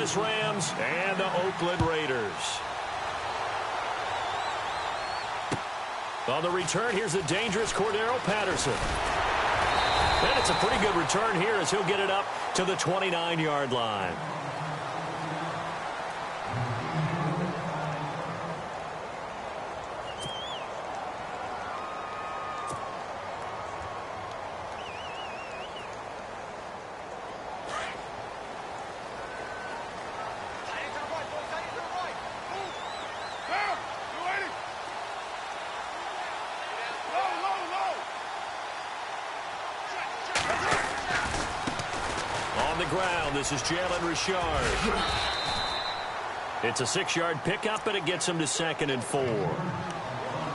Angeles Rams and the Oakland Raiders. On the return, here's the dangerous Cordero Patterson. And it's a pretty good return here as he'll get it up to the 29-yard line. This is Jalen Richard. It's a 6-yard pickup, and it gets him to 2nd and 4.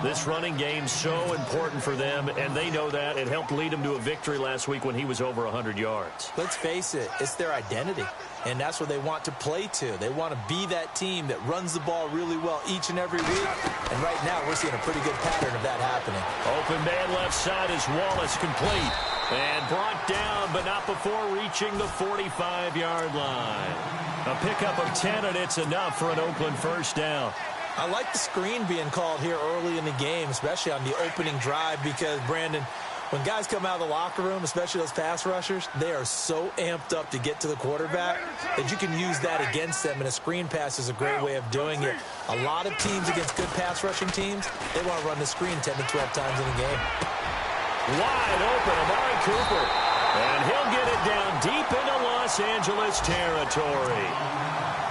This running game's so important for them, and they know that. It helped lead them to a victory last week when he was over 100 yards. Let's face it, it's their identity, and that's what they want to play to. They want to be that team that runs the ball really well each and every week, and right now we're seeing a pretty good pattern of that happening. Open man left side is Wallace, complete. And brought down, but not before reaching the 45-yard line. A pickup of 10, and it's enough for an Oakland first down. I like the screen being called here early in the game, especially on the opening drive, because, Brandon, when guys come out of the locker room, especially those pass rushers, they are so amped up to get to the quarterback that you can use that against them, and a screen pass is a great way of doing it. A lot of teams against good pass rushing teams, they want to run the screen 10 to 12 times in a game. Wide open, Amari Cooper. And he'll get it down deep into Los Angeles territory.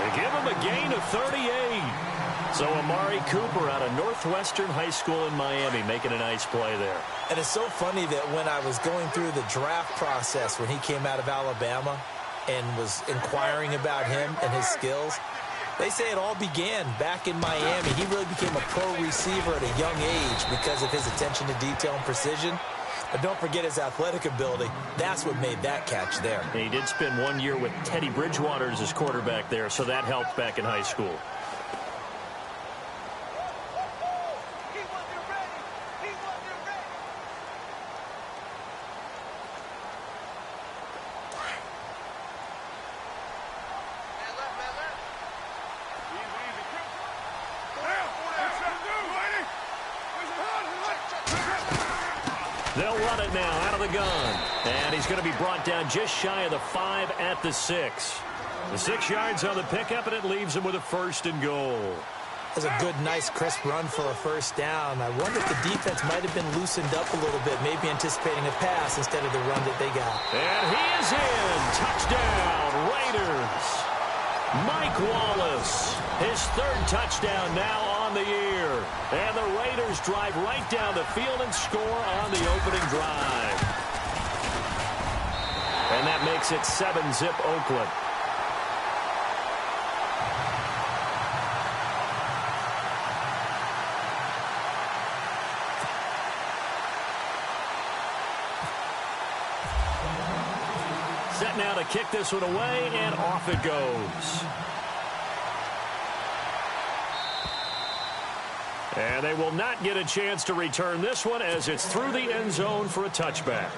They give him a gain of 38. So Amari Cooper out of Northwestern High School in Miami making a nice play there. And it's so funny that when I was going through the draft process when he came out of Alabama and was inquiring about him and his skills, they say it all began back in Miami. He really became a pro receiver at a young age because of his attention to detail and precision. But don't forget his athletic ability. That's what made that catch there. He did spend 1 year with Teddy Bridgewater as his quarterback there, so that helped back in high school. They'll run it now out of the gun. And he's going to be brought down just shy of the 5 at the 6. The 6 yards on the pickup, and it leaves him with a 1st and goal. That's a good, nice, crisp run for a first down. I wonder if the defense might have been loosened up a little bit, maybe anticipating a pass instead of the run that they got. And he is in. Touchdown, Raiders. Mike Wallace, his 3rd touchdown now on the year. And the Raiders drive right down the field and score on the opening drive. And that makes it 7-zip Oakland. Set now to kick this one away, and off it goes. And they will not get a chance to return this one as it's through the end zone for a touchback.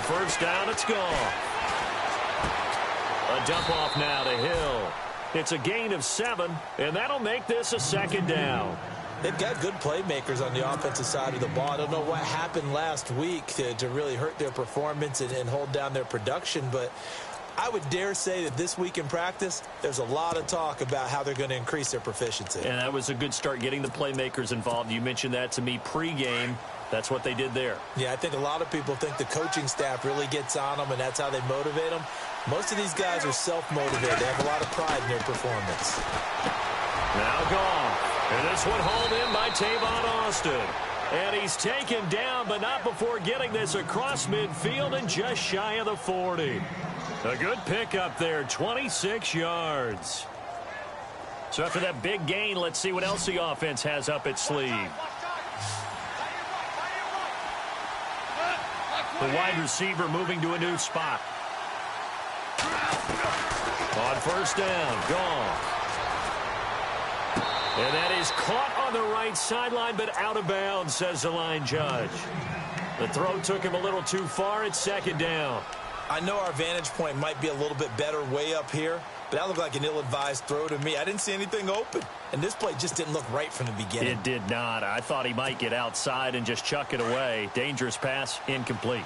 First down, it's gone. A dump off now to Hill. It's a gain of 7, and that'll make this a 2nd down. They've got good playmakers on the offensive side of the ball. I don't know what happened last week to really hurt their performance and hold down their production, but I would dare say that this week in practice, there's a lot of talk about how they're going to increase their proficiency. And that was a good start, getting the playmakers involved. You mentioned that to me pregame. That's what they did there. Yeah, I think a lot of people think the coaching staff really gets on them, and that's how they motivate them. Most of these guys are self-motivated. They have a lot of pride in their performance. Now gone. And this one hauled in by Tavon Austin. And he's taken down, but not before getting this across midfield and just shy of the 40. A good pickup there, 26 yards. So after that big gain, let's see what else the offense has up its sleeve. The wide receiver moving to a new spot. On first down, gone. And that is caught on the right sideline, but out of bounds, says the line judge. The throw took him a little too far. It's second down. I know our vantage point might be a little bit better way up here, but that looked like an ill-advised throw to me. I didn't see anything open, and this play just didn't look right from the beginning. It did not. I thought he might get outside and just chuck it away. Dangerous pass, incomplete.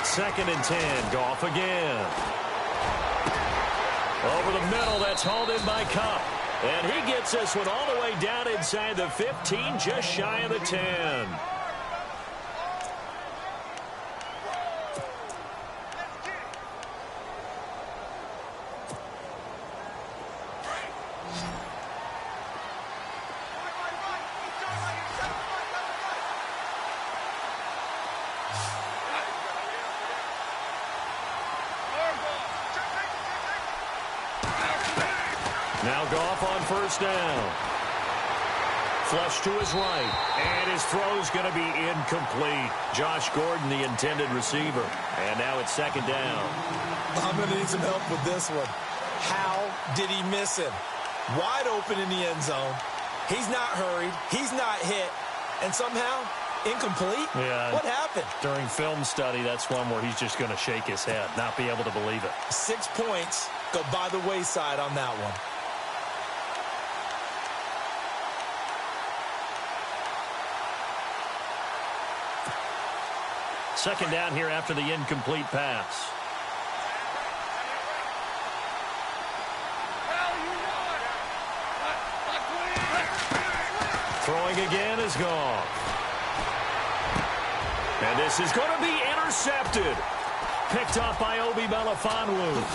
Second and 10. Goff again. Over the middle, that's hauled in by Kupp. And he gets this one all the way down inside the 15, just shy of the 10. Now Goff on first down. Flush to his right. And his throw's going to be incomplete. Josh Gordon, the intended receiver. And now it's second down. I'm going to need some help with this one. How did he miss him? Wide open in the end zone. He's not hurried. He's not hit. And somehow, incomplete? Yeah. What happened? During film study, that's one where he's just going to shake his head, not be able to believe it. 6 points go by the wayside on that one. Second down here after the incomplete pass. Throwing again is gone. And this is going to be intercepted. Picked up by Obi Melifonwu.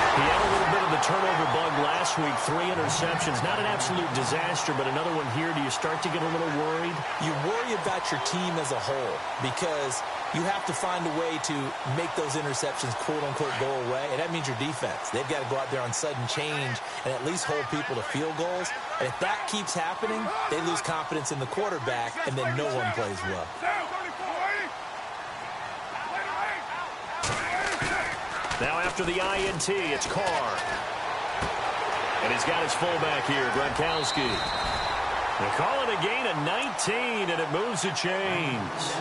He had a little bit of the turnover bug last week. 3 interceptions. Not an absolute disaster, but another one here. Do you start to get a little worried? You worry about your team as a whole because you have to find a way to make those interceptions, quote-unquote, go away, and that means your defense. They've got to go out there on sudden change and at least hold people to field goals. And if that keeps happening, they lose confidence in the quarterback, and then no one plays well. Now after the INT, it's Carr. And he's got his fullback here, Gronkowski. They call it a gain of 19, and it moves the chains.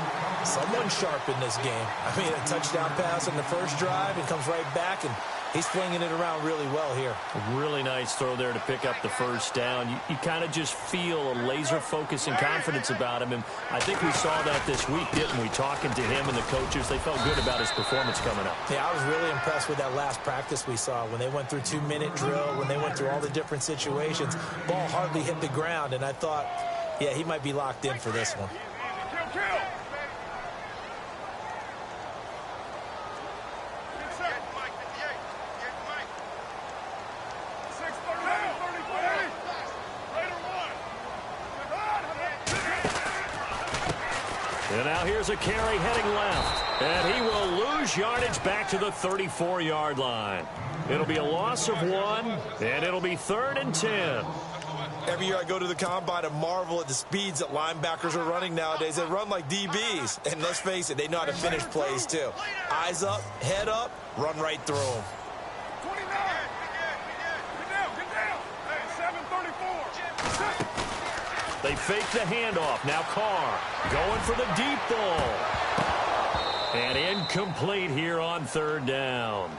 Someone sharp in this game. I mean, a touchdown pass on the first drive and comes right back, and he's flinging it around really well here. A really nice throw there to pick up the first down. You kind of just feel a laser focus and confidence about him, and I think we saw that this week, didn't we? Talking to him and the coaches, they felt good about his performance coming up. Yeah, I was really impressed with that last practice we saw when they went through 2-minute drill, when they went through all the different situations. Ball hardly hit the ground, and I thought, yeah, he might be locked in for this one. And now here's a carry heading left. And he will lose yardage back to the 34-yard line. It'll be a loss of 1, and it'll be 3rd and 10. Every year I go to the combine and marvel at the speeds that linebackers are running nowadays. They run like DBs. And let's face it, they know how to finish plays too. Eyes up, head up, run right through them. They fake the handoff. Now Carr going for the deep ball. And incomplete here on 3rd down.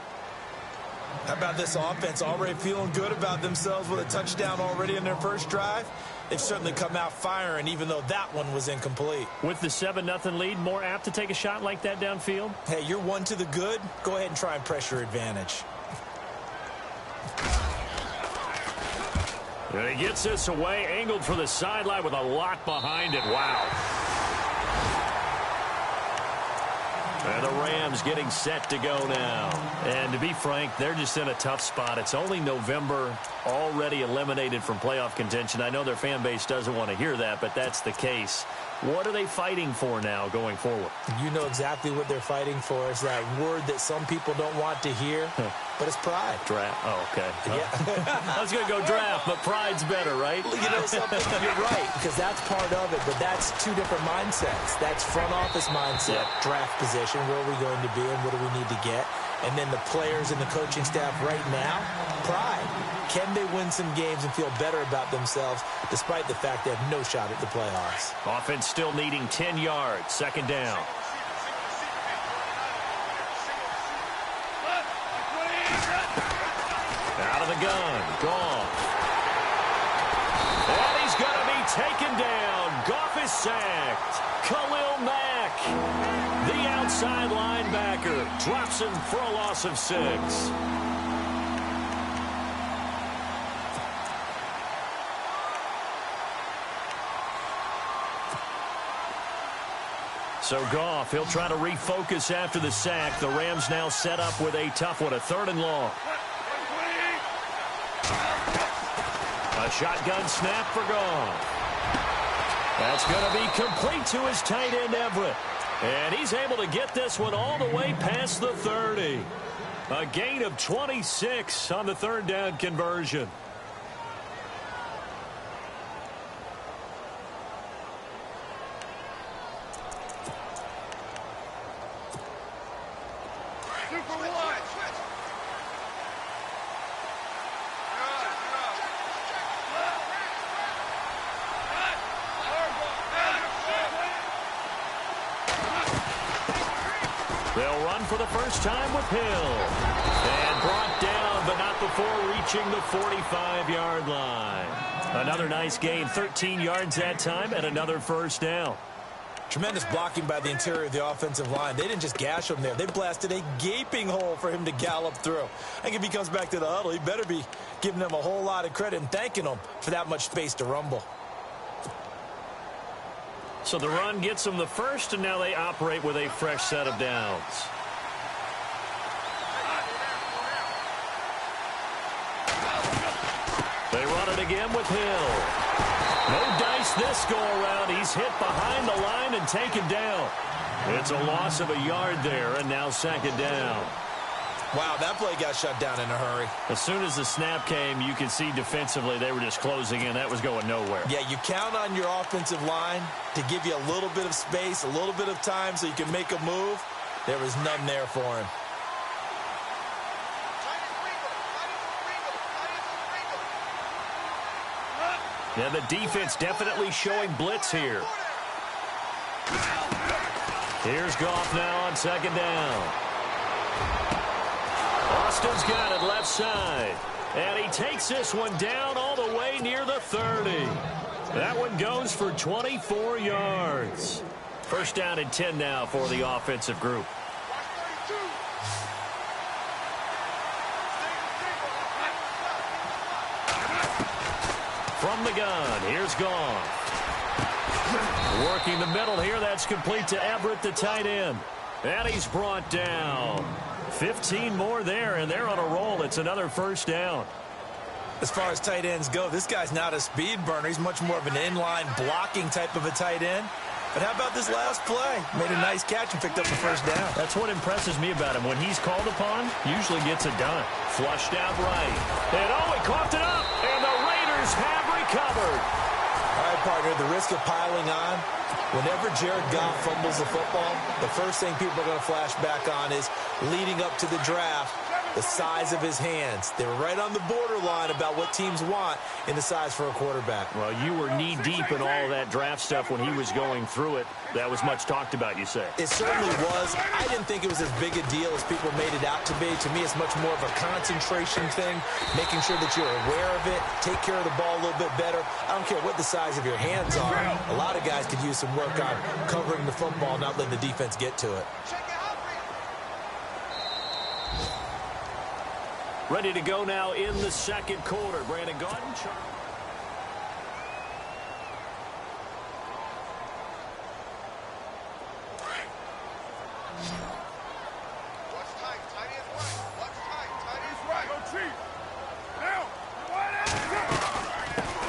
How about this offense already feeling good about themselves with a touchdown already in their first drive? They've certainly come out firing, even though that one was incomplete. With the 7-0 lead, more apt to take a shot like that downfield? Hey, you're one to the good. Go ahead and try and pressure advantage. And he gets this away, angled for the sideline with a lot behind it. Wow. And the Rams getting set to go now. And to be frank, they're just in a tough spot. It's only November, already eliminated from playoff contention. I know their fan base doesn't want to hear that, but that's the case. What are they fighting for now going forward? You know exactly what they're fighting for. It's that word that some people don't want to hear, but it's pride. Draft. Oh, okay. Yeah. I was going to go draft, but pride's better, right? You know something? You're right, because that's part of it, but that's two different mindsets. That's front office mindset, draft position, where are we going to be and what do we need to get? And then the players and the coaching staff right now, pride. Can they win some games and feel better about themselves despite the fact they have no shot at the playoffs? Offense still needing 10 yards. Second down. Out of the gun. Goff. And he's going to be taken down. Goff is sacked. Khalil Mack, the outside linebacker, drops him for a loss of 6. So Goff, he'll try to refocus after the sack. The Rams now set up with a tough one, a 3rd and long. A shotgun snap for Goff. That's going to be complete to his tight end, Everett. And he's able to get this one all the way past the 30. A gain of 26 on the 3rd down conversion. They'll run for the first time with Hill. And brought down, but not before reaching the 45-yard line. Another nice gain, 13 yards that time, and another first down. Tremendous blocking by the interior of the offensive line. They didn't just gash him there. They blasted a gaping hole for him to gallop through. I think if he comes back to the huddle, he better be giving them a whole lot of credit and thanking them for that much space to rumble. So the run gets them the first, and now they operate with a fresh set of downs. They run it again with Hill. No dice this go-around. He's hit behind the line and taken down. It's a loss of a yard there, and now 2nd down. Wow, that play got shut down in a hurry. As soon as the snap came, you could see defensively they were just closing in. That was going nowhere. Yeah, you count on your offensive line to give you a little bit of space, a little bit of time so you can make a move. There was none there for him. Yeah, the defense definitely showing blitz here. Here's Goff now on 2nd down. Austin's got it left side. And he takes this one down all the way near the 30. That one goes for 24 yards. First down and 10 now for the offensive group. From the gun, here's Goff. Working the middle here, that's complete to Everett, the tight end. And he's brought down. 15 more there, and they're on a roll. It's another first down. As far as tight ends go, this guy's not a speed burner. He's much more of an inline blocking type of a tight end. But how about this last play? Made a nice catch and picked up the first down. That's what impresses me about him. When he's called upon, usually gets it done. Flushed out right. And oh, he coughed it up. And the Raiders have recovered. All right, partner, the risk of piling on. Whenever Jared Goff fumbles the football, the first thing people are going to flash back on is leading up to the draft, the size of his hands. They were right on the borderline about what teams want in the size for a quarterback. Well, you were knee-deep in all of that draft stuff when he was going through it. That was much talked about, you say. It certainly was. I didn't think it was as big a deal as people made it out to be. To me, it's much more of a concentration thing, making sure that you're aware of it, take care of the ball a little bit better. I don't care what the size of your hands are. A lot of guys could use some work on covering the football, not letting the defense get to it. Ready to go now in the second quarter. Brandon Garden.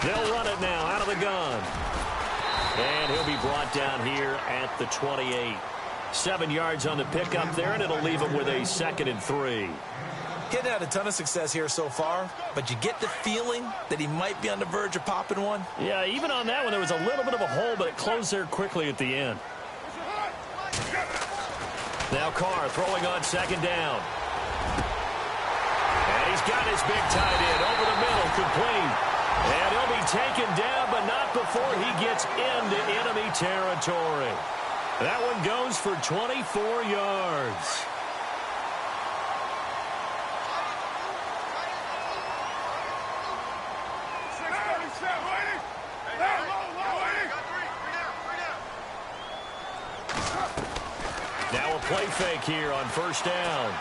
They'll run it now out of the gun. And he'll be brought down here at the 28. 7 yards on the pickup there, and it'll leave him with a 2nd and 3. Getting had a ton of success here so far, but you get the feeling that he might be on the verge of popping one. Yeah, even on that one, there was a little bit of a hole, but it closed there quickly at the end. Now Carr throwing on 2nd down. And he's got his big tight end over the middle, complete. And he'll be taken down, but not before he gets into enemy territory. That one goes for 24 yards. Now a play fake here on 1st down.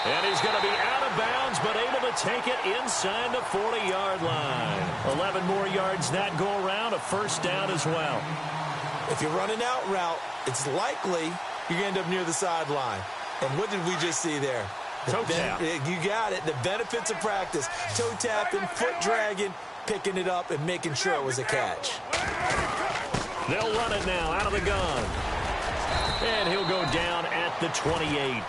And he's going to be out of bounds, but able to take it inside the 40-yard line. 11 more yards that go around, a 1st down as well. If you're running out route, it's likely you're going to end up near the sideline. And what did we just see there? Toe tap. You got it. The benefits of practice. Toe tapping, foot dragging, picking it up, and making sure it was a catch. They'll run it now out of the gun. And he'll go down at the 28.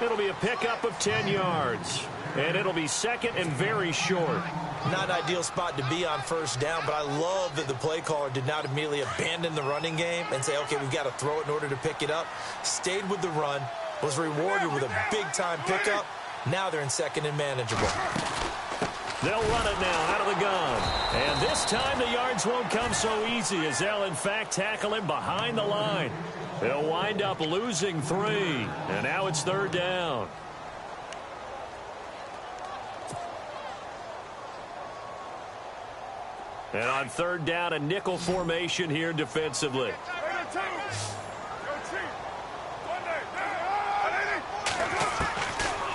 It'll be a pickup of 10 yards. And it'll be 2nd and very short. Not an ideal spot to be on 1st down, but I love that the play caller did not immediately abandon the running game and say, okay, we've got to throw it in order to pick it up. Stayed with the run, was rewarded with a big-time pickup. Now they're in 2nd and manageable. They'll run it now out of the gun. And this time the yards won't come so easy as they'll, in fact, tackle him behind the line. They'll wind up losing 3. And now it's 3rd down. And on 3rd down, a nickel formation here defensively.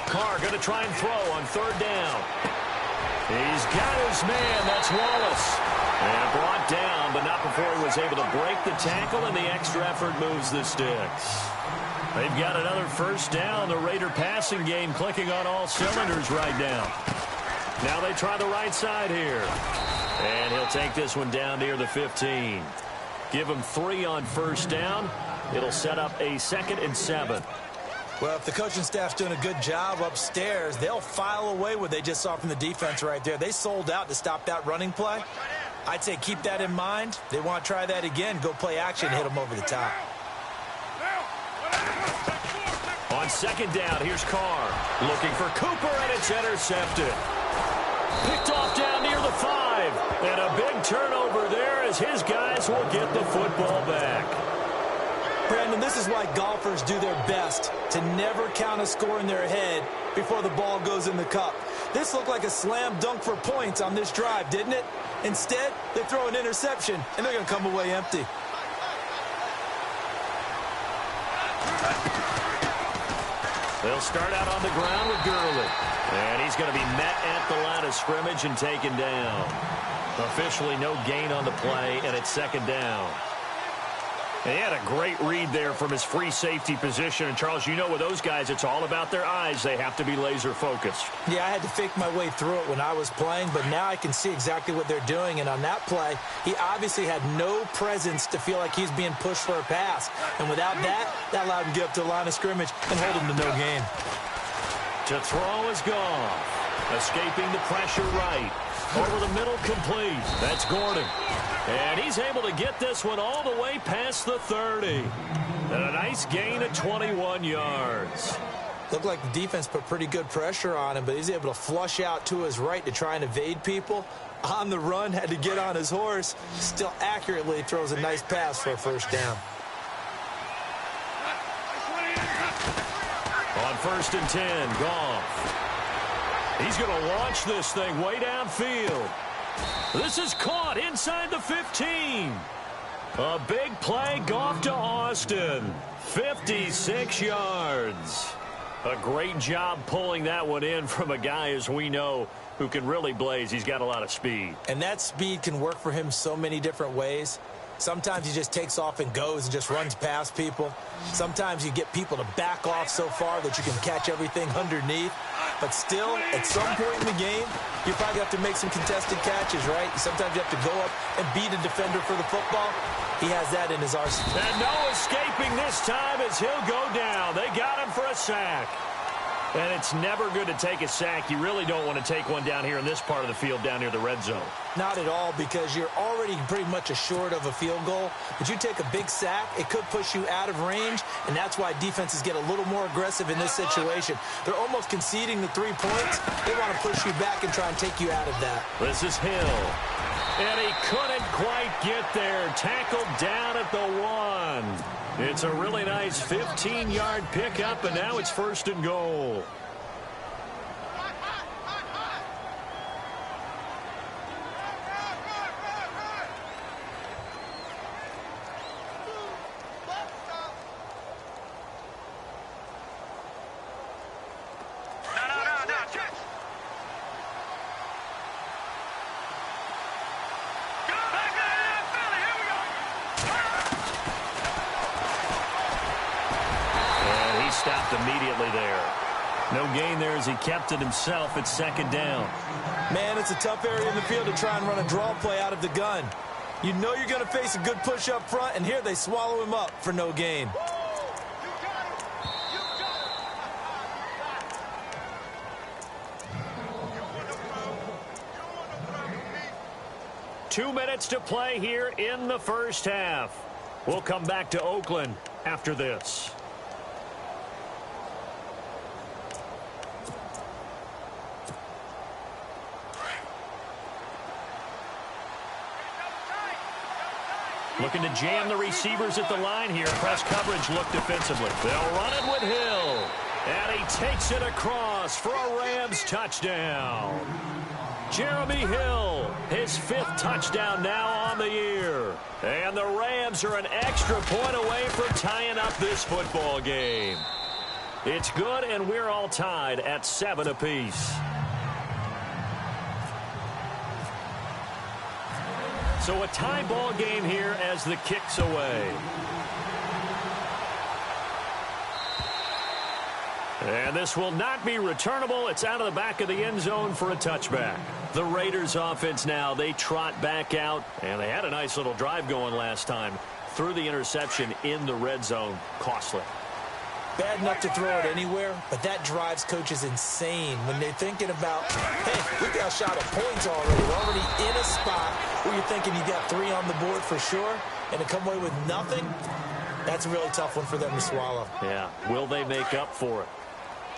Carr going to try and throw on 3rd down. He's got his man. That's Wallace. And brought down, but not before he was able to break the tackle, and the extra effort moves the sticks. They've got another 1st down. The Raider passing game clicking on all cylinders right now. Now they try the right side here. And he'll take this one down near the 15. Give him 3 on 1st down. It'll set up a 2nd and 7. Well, if the coaching staff's doing a good job upstairs, they'll file away what they just saw from the defense right there. They sold out to stop that running play. I'd say keep that in mind. They want to try that again. Go play action, hit them over the top. On 2nd down, here's Carr. Looking for Cooper, and it's intercepted. Picked off down near the 5. And a big turnover there as his guys will get the football back. Brandon, this is why golfers do their best to never count a score in their head before the ball goes in the cup. This looked like a slam dunk for points on this drive, didn't it? Instead, they throw an interception, and they're going to come away empty. They'll start out on the ground with Gurley. And he's going to be met at the line of scrimmage and taken down. Officially no gain on the play, and it's 2nd down. He had a great read there from his free safety position. And, Charles, you know with those guys, it's all about their eyes. They have to be laser-focused. Yeah, I had to fake my way through it when I was playing, but now I can see exactly what they're doing. And on that play, he obviously had no presence to feel like he's being pushed for a pass. And without that, that allowed him to get up to the line of scrimmage and hold him to no gain. To throw is gone. Escaping the pressure right. Over the middle, complete. That's Gordon. And he's able to get this one all the way past the 30. And a nice gain of 21 yards. Looked like the defense put pretty good pressure on him, but he's able to flush out to his right to try and evade people. On the run, had to get on his horse. Still accurately throws a nice pass for a 1st down. On 1st and 10, Goff. He's going to launch this thing way downfield. This is caught inside the 15. A big play, Goff to Austin. 56 yards. A great job pulling that one in from a guy, as we know, who can really blaze. He's got a lot of speed. And that speed can work for him so many different ways. Sometimes he just takes off and goes and just runs past people. Sometimes you get people to back off so far that you can catch everything underneath. But still, at some point in the game, you probably have to make some contested catches, right? Sometimes you have to go up and beat a defender for the football. He has that in his arsenal. And no escaping this time as he'll go down. They got him for a sack. And it's never good to take a sack. You really don't want to take one down here in this part of the field down near the red zone. Not at all, because you're already pretty much assured of a field goal. But you take a big sack, it could push you out of range, and that's why defenses get a little more aggressive in this situation. They're almost conceding the 3 points. They want to push you back and try and take you out of that. This is Hill. And he couldn't quite get there. Tackled down at the 1. It's a really nice 15-yard pickup, and now it's 1st and goal. Stopped immediately there. No gain there as he kept it himself at 2nd down. Man, it's a tough area in the field to try and run a draw play out of the gun. You know you're going to face a good push up front, and here they swallow him up for no gain. Two minutes to play here in the first half. We'll come back to Oakland after this. Looking to jam the receivers at the line here. Press coverage look defensively. They'll run it with Hill. And he takes it across for a Rams touchdown. Jeremy Hill, his 5th touchdown now on the year. And the Rams are an extra point away from tying up this football game. It's good, and we're all tied at 7 apiece. So a tie ball game here as the kick's away. And this will not be returnable. It's out of the back of the end zone for a touchback. The Raiders offense now, they trot back out. And they had a nice little drive going last time. Threw the interception in the red zone. Costly. Bad enough to throw it anywhere, but that drives coaches insane when they're thinking about, hey, we got a shot at points already. We're already in a spot where you're thinking you got 3 on the board for sure, and to come away with nothing, that's a really tough one for them to swallow. Yeah, will they make up for it?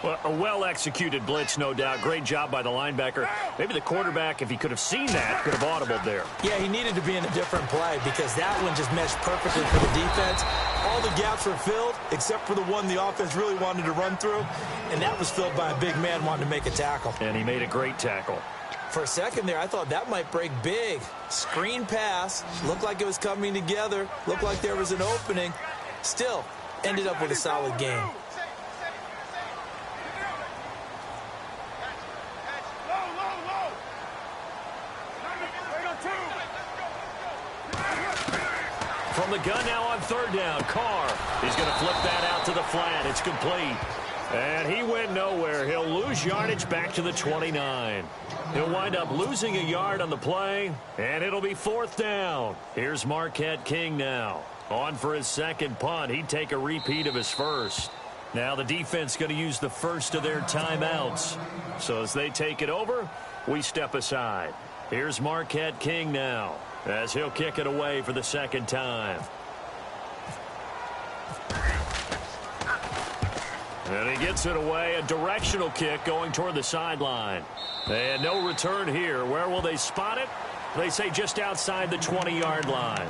Well, a well-executed blitz, no doubt. Great job by the linebacker. Maybe the quarterback, if he could have seen that, could have audibled there. Yeah, he needed to be in a different play because that one just meshed perfectly for the defense. All the gaps were filled except for the one the offense really wanted to run through, and that was filled by a big man wanting to make a tackle. And he made a great tackle. For a second there, I thought that might break big. Screen pass. Looked like it was coming together. Looked like there was an opening. Still, ended up with a solid game. From the gun now on 3rd down. Carr. He's going to flip that out to the flat. It's complete. And he went nowhere. He'll lose yardage back to the 29. He'll wind up losing a yard on the play, and it'll be 4th down. Here's Marquette King now. On for his 2nd punt. He'd take a repeat of his 1st. Now the defense going to use the first of their timeouts. So as they take it over, we step aside. Here's Marquette King now, as he'll kick it away for the 2nd time. And he gets it away, a directional kick going toward the sideline. And no return here. Where will they spot it? They say just outside the 20-yard line.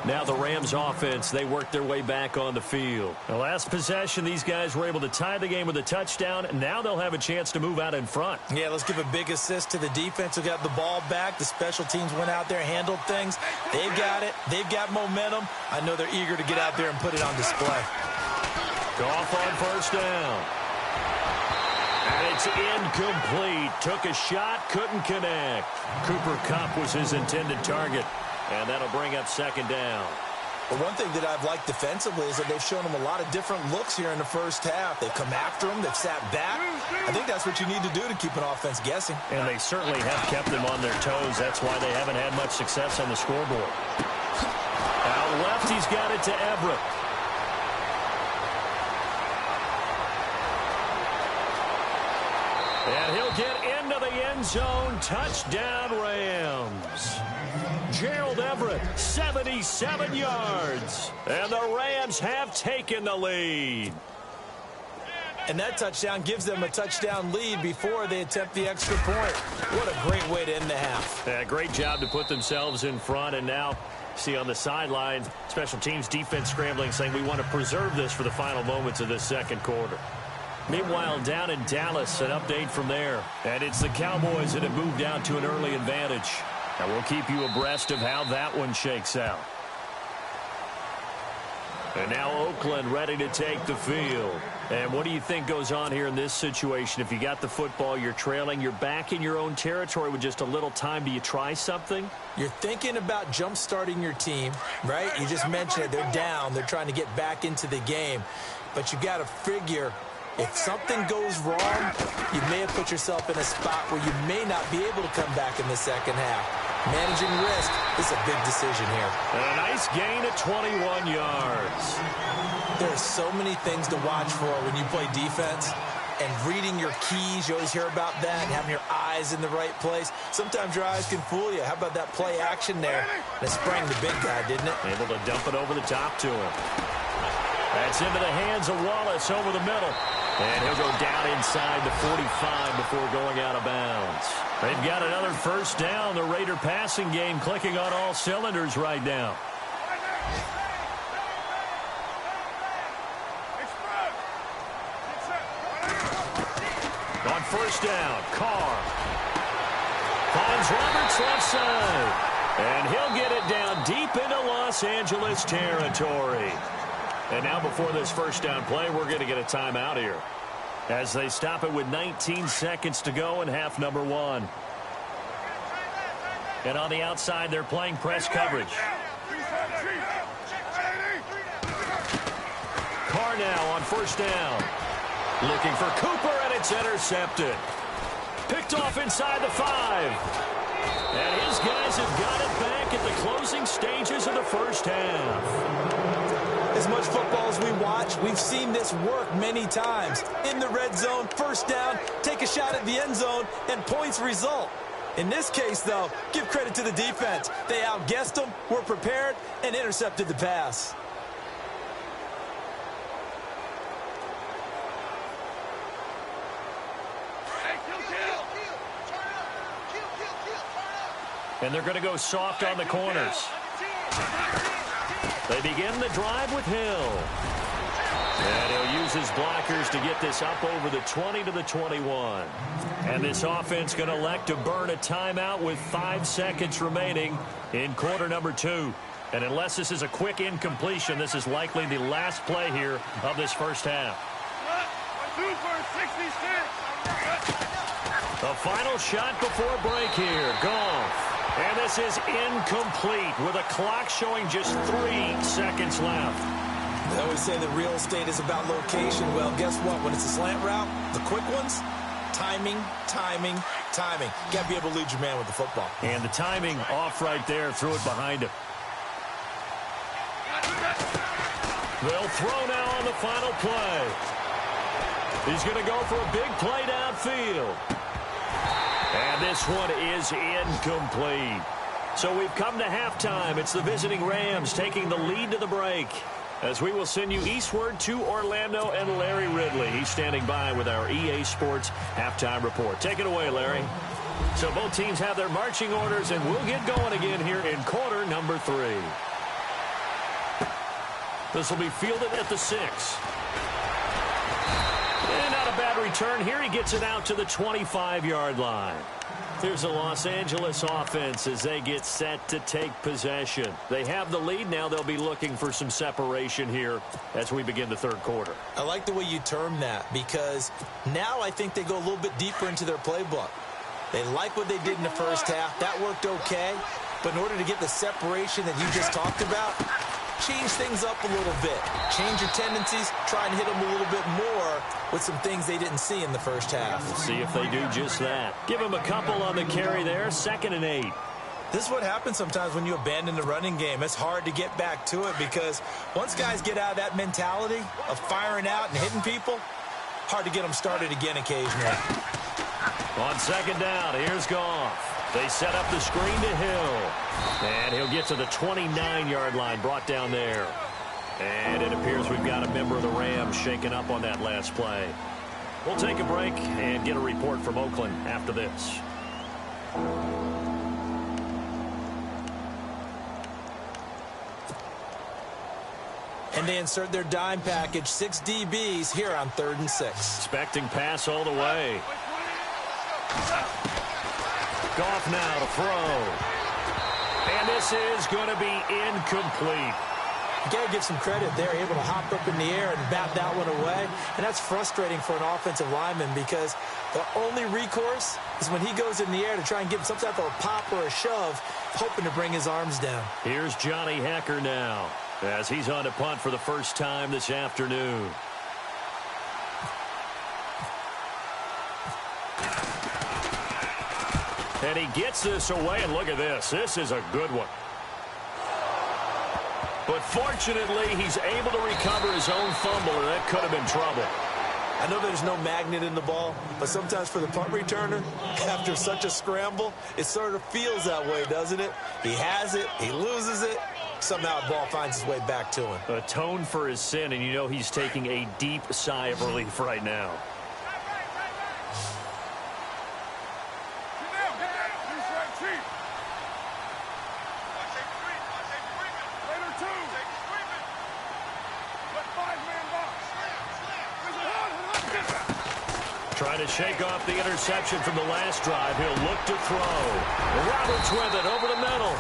Now the Rams offense, they work their way back on the field. The last possession, these guys were able to tie the game with a touchdown, and now they'll have a chance to move out in front. Yeah, let's give a big assist to the defense who got the ball back. The special teams went out there, handled things. They've got it. They've got momentum. I know they're eager to get out there and put it on display. Goff on 1st down. And it's incomplete. Took a shot, couldn't connect. Cooper Kupp was his intended target. And that'll bring up second down. Well, one thing that I've liked defensively is that they've shown them a lot of different looks here in the first half. They've come after them. They've sat back. I think that's what you need to do to keep an offense guessing. And they certainly have kept them on their toes. That's why they haven't had much success on the scoreboard. Out left, he's got it to Everett. And he'll get into the end zone. Touchdown, Rams. Gerald Everett, 77 yards. And the Rams have taken the lead. And that touchdown gives them a touchdown lead before they attempt the extra point. What a great way to end the half. Yeah, great job to put themselves in front. And now, see on the sideline, special teams defense scrambling, saying we want to preserve this for the final moments of this second quarter. Meanwhile, down in Dallas, an update from there. And it's the Cowboys that have moved down to an early advantage. And we'll keep you abreast of how that one shakes out. And now Oakland ready to take the field. And what do you think goes on here in this situation? If you got the football, you're trailing, you're back in your own territory with just a little time. Do you try something? You're thinking about jump-starting your team, right? You just mentioned it. They're down. They're trying to get back into the game. But you got to figure, if something goes wrong, you may have put yourself in a spot where you may not be able to come back in the second half. Managing risk is a big decision here. And a nice gain of 21 yards. There are so many things to watch for when you play defense. And reading your keys, you always hear about that, and having your eyes in the right place. Sometimes your eyes can fool you. How about that play action there? And it sprang the big guy, didn't it? Able to dump it over the top to him. That's into the hands of Wallace over the middle. And he'll go down inside the 45 before going out of bounds. They've got another first down. The Raider passing game clicking on all cylinders right now. On first down, Carr finds Roberts left side. And he'll get it down deep into Los Angeles territory. And now before this first down play, we're going to get a timeout here as they stop it with 19 seconds to go in half number one. And on the outside, they're playing press coverage. Carr now on first down. Looking for Cooper, and it's intercepted. Picked off inside the 5. And his guys have got it back at the closing stages of the first half. As much football as we watch, we've seen this work many times. In the red zone, first down, take a shot at the end zone, and points result. In this case, though, give credit to the defense. They outguessed them, were prepared, and intercepted the pass. And they're going to go soft on the corners. They begin the drive with Hill. And he'll use his blockers to get this up over the 20 to the 21. And this offense going to elect to burn a timeout with 5 seconds remaining in quarter number 2. And unless this is a quick incompletion, this is likely the last play here of this first half. The final shot before break here. Goff. And this is incomplete with a clock showing just 3 seconds left. They always say that real estate is about location. Well, guess what? When it's a slant route, the quick ones, timing, timing, timing. You got to be able to lead your man with the football. And the timing off right there. Threw it behind him. They'll throw now on the final play. He's going to go for a big play downfield. And this one is incomplete. So we've come to halftime. It's the visiting Rams taking the lead to the break. As we will send you eastward to Orlando and Larry Ridley. He's standing by with our EA Sports halftime report. Take it away, Larry. So both teams have their marching orders, and we'll get going again here in quarter number 3. This will be fielded at the 6. And not a bad return here. He gets it out to the 25-yard line. Here's the Los Angeles offense as they get set to take possession. They have the lead. Now they'll be looking for some separation here as we begin the third quarter. I like the way you term that because now I think they go a little bit deeper into their playbook. They like what they did in the first half. That worked okay. But in order to get the separation that you just talked about, change things up a little bit. Change your tendencies. Try and hit them a little bit more with some things they didn't see in the first half. We'll see if they do just that. Give them a couple on the carry there. 2nd and 8. This is what happens sometimes when you abandon the running game. It's hard to get back to it because once guys get out of that mentality of firing out and hitting people, hard to get them started again occasionally. On 2nd down, here's Goff. They set up the screen to Hill. And he'll get to the 29-yard line, brought down there. And it appears we've got a member of the Rams shaken up on that last play. We'll take a break and get a report from Oakland after this. And they insert their dime package, 6 DBs here on 3rd and 6. Expecting pass all the way. Goff now to throw. And this is going to be incomplete. You got to give some credit. They're able to hop up in the air and bat that one away. And that's frustrating for an offensive lineman because the only recourse is when he goes in the air to try and give some type of a pop or a shove, hoping to bring his arms down. Here's Johnny Hecker now, as he's on to punt for the first time this afternoon. And he gets this away, and look at this. This is a good one. But fortunately, he's able to recover his own fumble, and that could have been trouble. I know there's no magnet in the ball, but sometimes for the punt returner, after such a scramble, it sort of feels that way, doesn't it? He has it, he loses it, somehow the ball finds its way back to him. Atone for his sin, and you know he's taking a deep sigh of relief right now. Trying to shake off the interception from the last drive. He'll look to throw. Roberts with it over the middle.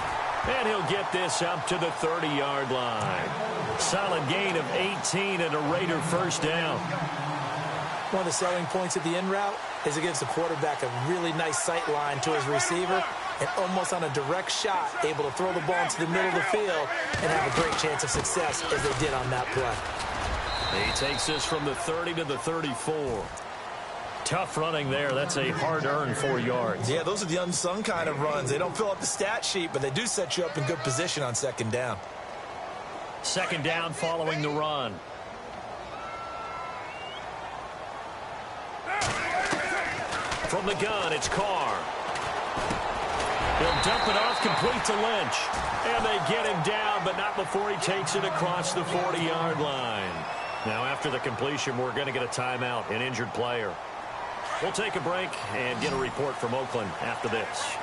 And he'll get this up to the 30-yard line. Solid gain of 18 and a Raider first down. One of the selling points of the in route is it gives the quarterback a really nice sight line to his receiver and almost on a direct shot able to throw the ball into the middle of the field and have a great chance of success as they did on that play. He takes this from the 30 to the 34. Tough running there. That's a hard-earned 4 yards. Yeah, those are the unsung kind of runs. They don't fill up the stat sheet, but they do set you up in good position on 2nd down. 2nd down following the run. From the gun, it's Carr. He'll dump it off complete to Lynch. And they get him down, but not before he takes it across the 40-yard line. Now, after the completion, we're going to get a timeout, an injured player. We'll take a break and get a report from Oakland after this.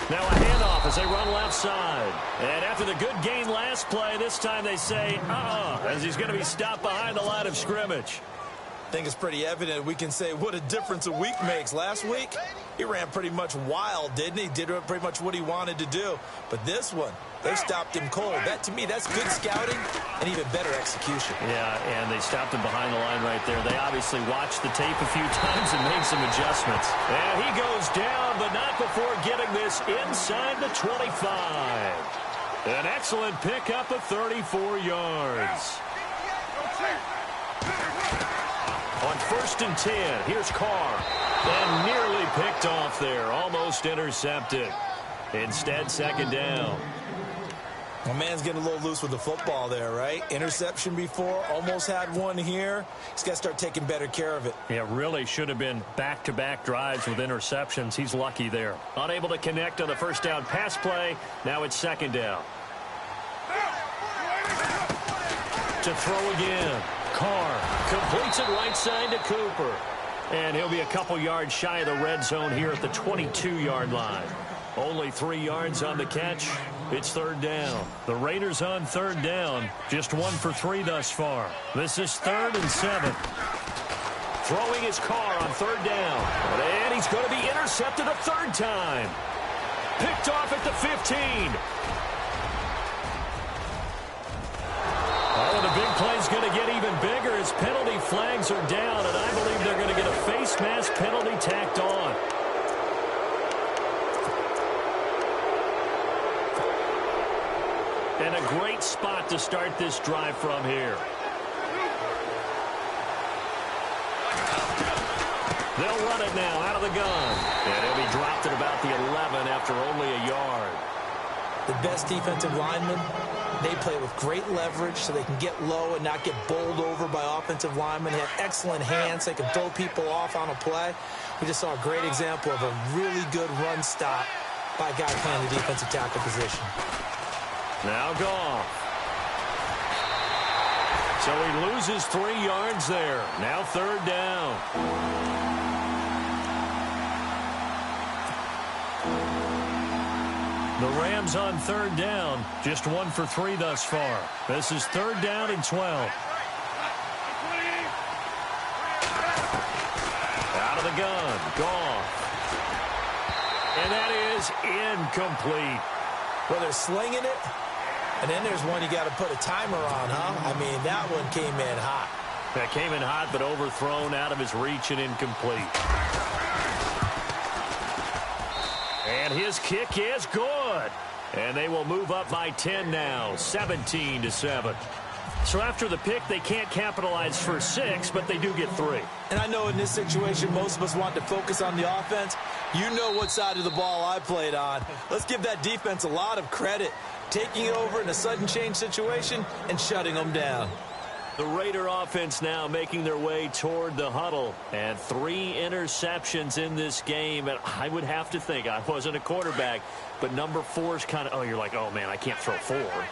Now a handoff as they run left side. And after the good gain last play, this time they say, as he's going to be stopped behind the line of scrimmage. I think it's pretty evident. We can say what a difference a week makes. Last week, he ran pretty much wild, didn't he? Did pretty much what he wanted to do. But this one, they stopped him cold. That, to me, that's good scouting and even better execution. Yeah, and they stopped him behind the line right there. They obviously watched the tape a few times and made some adjustments. And he goes down, but not before getting this inside the 25. An excellent pickup of 34 yards. On 1st and 10, here's Carr. And nearly picked off there. Almost intercepted. Instead, 2nd down. Well, man's getting a little loose with the football there, right? Interception before, almost had one here. He's got to start taking better care of it. Yeah, really should have been back-to-back drives with interceptions. He's lucky there. Unable to connect on the first down pass play. Now it's 2nd down. To throw again. Carr completes it right side to Cooper. And he'll be a couple yards shy of the red zone here at the 22-yard line. Only 3 yards on the catch. It's 3rd down. The Raiders on 3rd down. Just 1 for 3 thus far. This is 3rd and 7. Throwing his Carr on 3rd down. And he's going to be intercepted a 3rd time. Picked off at the 15. Oh, the big play's going to get even bigger as penalty flags are down, and I believe they're going to get a face mask penalty tacked on. And a great spot to start this drive from here. They'll run it now out of the gun. And he'll be dropped at about the 11 after only a yard. The best defensive linemen, they play with great leverage so they can get low and not get bowled over by offensive linemen. They have excellent hands. They can throw people off on a play. We just saw a great example of a really good run stop by a guy playing the defensive tackle position. Now Goff. So he loses 3 yards there. Now 3rd down. The Rams on 3rd down. Just 1 for 3 thus far. This is 3rd down and 12. Out of the gun. Goff. And that is incomplete. Well, they're slinging it. And then there's one you got to put a timer on, huh? I mean, that one came in hot. That came in hot, but overthrown out of his reach and incomplete. And his kick is good. And they will move up by 10 now, 17-7. So after the pick, they can't capitalize for 6, but they do get 3. And I know in this situation, most of us want to focus on the offense. You know what side of the ball I played on. Let's give that defense a lot of credit, taking it over in a sudden change situation and shutting them down. The Raider offense now making their way toward the huddle. And 3 interceptions in this game. And I would have to think, I wasn't a quarterback, but number 4 is kind of, oh, you're like, oh, man, I can't throw 4.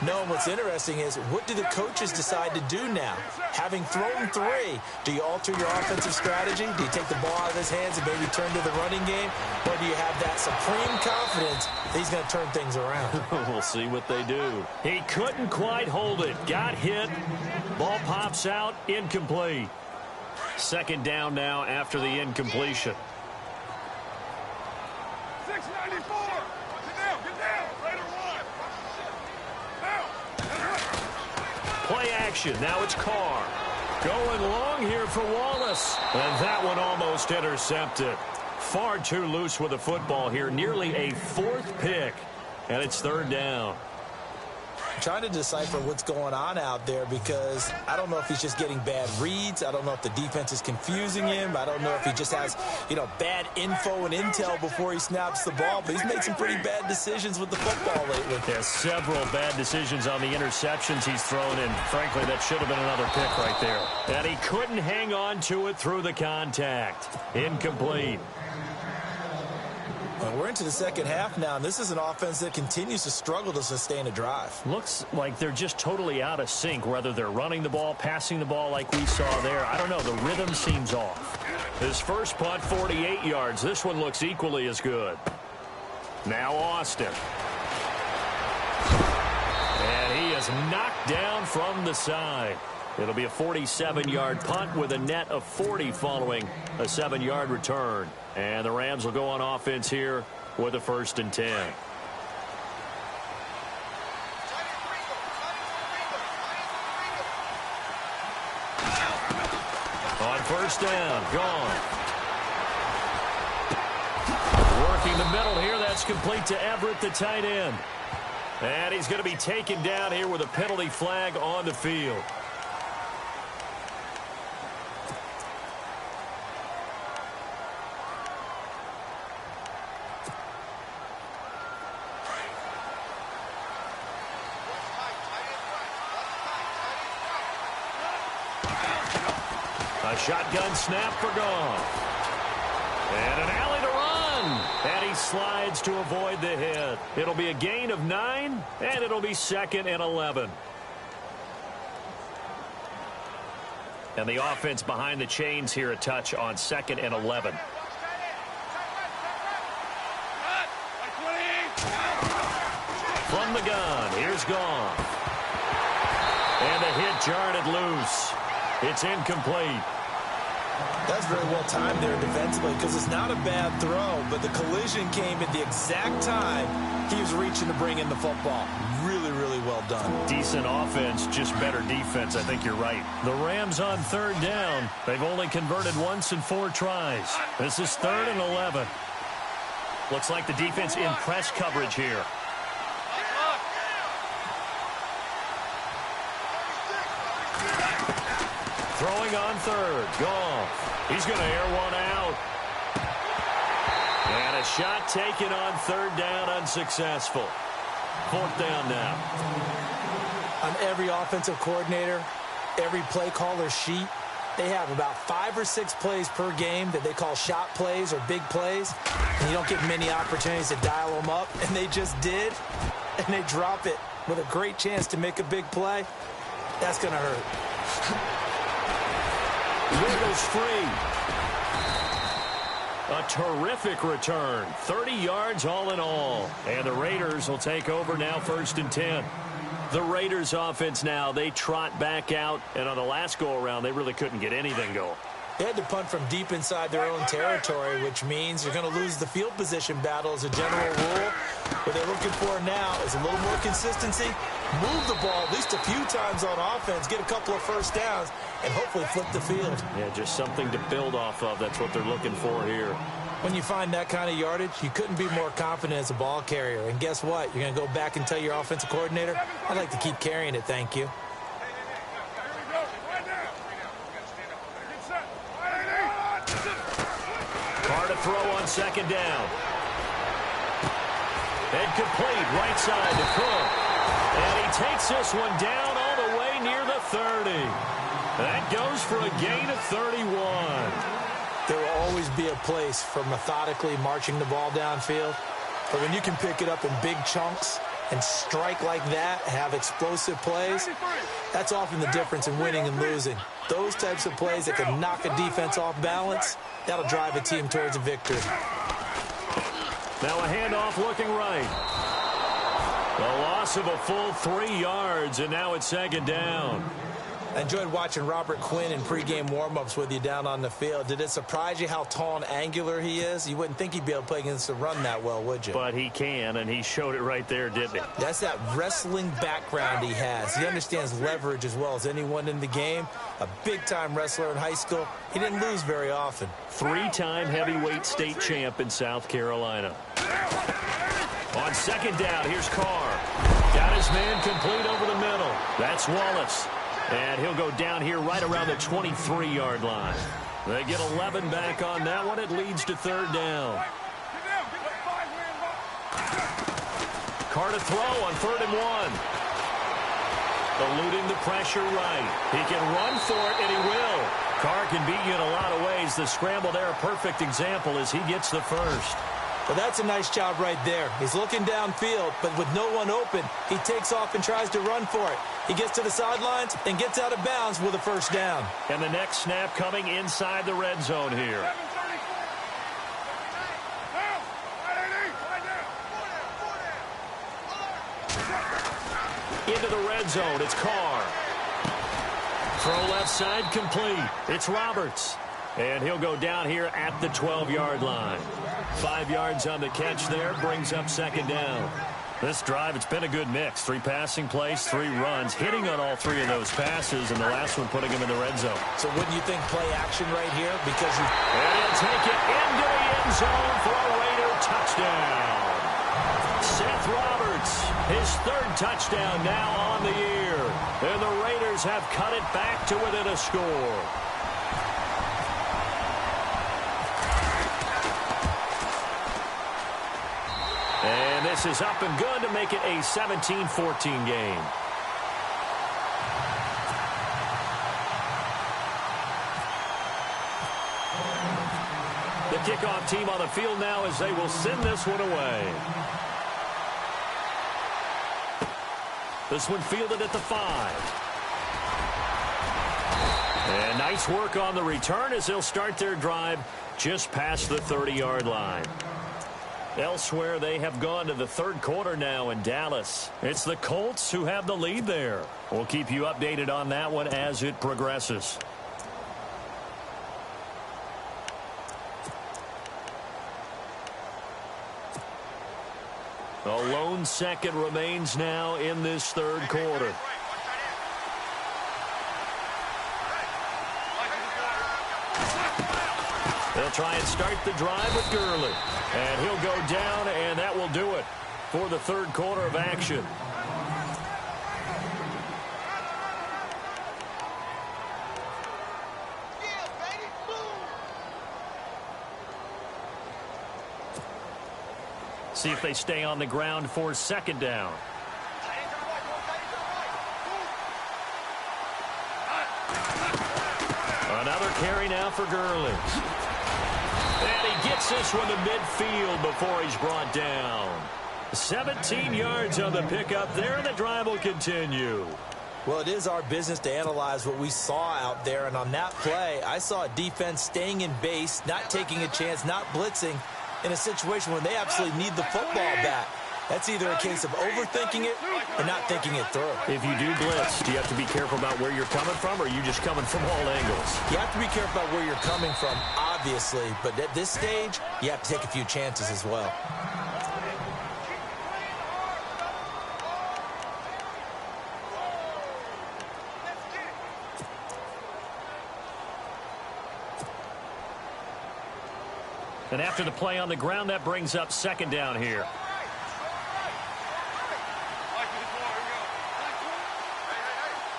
No, and what's interesting is, what do the coaches decide to do now? Having thrown 3, do you alter your offensive strategy? Do you take the ball out of his hands and maybe turn to the running game? Or do you have that supreme confidence that he's going to turn things around? We'll see what they do. He couldn't quite hold it. Got hit. Ball pops out. Incomplete. 2nd down now after the incompletion. 694. Get down. Raider 1. Play action. Now it's Carr. Going long here for Wallace. And that one almost intercepted. Far too loose with the football here. Nearly a 4th pick. And it's 3rd down. I'm trying to decipher what's going on out there because I don't know if he's just getting bad reads. I don't know if the defense is confusing him. I don't know if he just has, bad info and intel before he snaps the ball. But he's made some pretty bad decisions with the football lately. Yeah, several bad decisions on the interceptions he's thrown, and frankly, that should have been another pick right there. And he couldn't hang on to it through the contact. Incomplete. Well, we're into the 2nd half now, and this is an offense that continues to struggle to sustain a drive. Looks like they're just totally out of sync, whether they're running the ball, passing the ball like we saw there. I don't know. The rhythm seems off. His first punt, 48 yards. This one looks equally as good. Now Austin. And he is knocked down from the side. It'll be a 47-yard punt with a net of 40 following a 7-yard return. And the Rams will go on offense here with a 1st and 10. On 1st down, gone. Working the middle here. That's complete to Everett, the tight end. And he's going to be taken down here with a penalty flag on the field. A shotgun snap for Goff. And an alley to run. And he slides to avoid the hit. It'll be a gain of 9, and it'll be 2nd and 11. And the offense behind the chains here a touch on 2nd and 11. From the gun, here's Goff. And the hit jarred it loose. It's incomplete. That's very well timed there defensively because it's not a bad throw, but the collision came at the exact time he was reaching to bring in the football. Really, really well done. Decent offense, just better defense. I think you're right. The Rams on third down. They've only converted once in 4 tries. This is 3rd and 11. Looks like the defense in press coverage here. Throwing on 3rd. Goff. He's going to air one out. And a shot taken on 3rd down, unsuccessful. 4th down now. On every offensive coordinator, every play caller sheet, they have about 5 or 6 plays per game that they call shot plays or big plays. And you don't get many opportunities to dial them up, and they just did. And they drop it with a great chance to make a big play. That's going to hurt. Wiggles free. A terrific return. 30 yards all in all. And the Raiders will take over now 1st and 10. The Raiders offense now, they trot back out. And on the last go-around, they really couldn't get anything going. They had to punt from deep inside their own territory, which means you're going to lose the field position battle as a general rule. What they're looking for now is a little more consistency, move the ball at least a few times on offense, get a couple of first downs, and hopefully flip the field. Yeah, just something to build off of. That's what they're looking for here. When you find that kind of yardage, you couldn't be more confident as a ball carrier. And guess what? You're going to go back and tell your offensive coordinator, I'd like to keep carrying it, thank you. Carr to throw on 2nd down. And complete, right side to Cook. And he takes this one down all the way near the 30. That goes for a gain of 31. There will always be a place for methodically marching the ball downfield. But when you can pick it up in big chunks and strike like that, have explosive plays, that's often the difference in winning and losing. Those types of plays that can knock a defense off balance, that'll drive a team towards a victory. Now a handoff looking right. The loss of a full 3 yards, and now it's 2nd down. I enjoyed watching Robert Quinn in pregame warm-ups with you down on the field. Did it surprise you how tall and angular he is? You wouldn't think he'd be able to play against the run that well, would you? But he can, and he showed it right there, didn't he? That's that wrestling background he has. He understands leverage as well as anyone in the game. A big-time wrestler in high school. He didn't lose very often. 3-time heavyweight state champ in South Carolina. On 2nd down, here's Carr. Got his man complete over the middle. That's Wallace. And he'll go down here right around the 23-yard line. They get 11 back on that one. It leads to 3rd down. Carr to throw on 3rd and 1. Eluding the pressure right. He can run for it, and he will. Carr can beat you in a lot of ways. The scramble there, a perfect example as he gets the first. Well, that's a nice job right there. He's looking downfield, but with no one open, he takes off and tries to run for it. He gets to the sidelines and gets out of bounds with a 1st down. And the next snap coming inside the red zone here. Into the red zone, it's Carr. Throw left side complete. It's Roberts. And he'll go down here at the 12-yard line. 5 yards on the catch there, brings up 2nd down. This drive, it's been a good mix. 3 passing plays, 3 runs, hitting on all 3 of those passes, and the last one putting him in the red zone. So wouldn't you think play action right here? Because you... And he'll take it into the end zone for a Raider touchdown. Seth Roberts, his 3rd touchdown now on the year. And the Raiders have cut it back to within a score. And this is up and good to make it a 17-14 game. The kickoff team on the field now as they will send this one away. This one fielded at the 5. And nice work on the return as they'll start their drive just past the 30-yard line. Elsewhere, they have gone to the 3rd quarter now in Dallas. It's the Colts who have the lead there. We'll keep you updated on that one as it progresses. A lone second remains now in this third quarter. They'll try and start the drive with Gurley. And he'll go down, and that will do it for the third quarter of action. See if they stay on the ground for second down. Another carry now for Gurley. And he gets this one to midfield before he's brought down. 17 yards on the pickup there, and the drive will continue. Well, it is our business to analyze what we saw out there, and on that play, I saw a defense staying in base, not taking a chance, not blitzing, in a situation where they absolutely need the football back. That's either a case of overthinking it or not thinking it through. If you do blitz, do you have to be careful about where you're coming from, or are you just coming from all angles? You have to be careful about where you're coming from, obviously, but at this stage, you have to take a few chances as well. And after the play on the ground, that brings up second down here.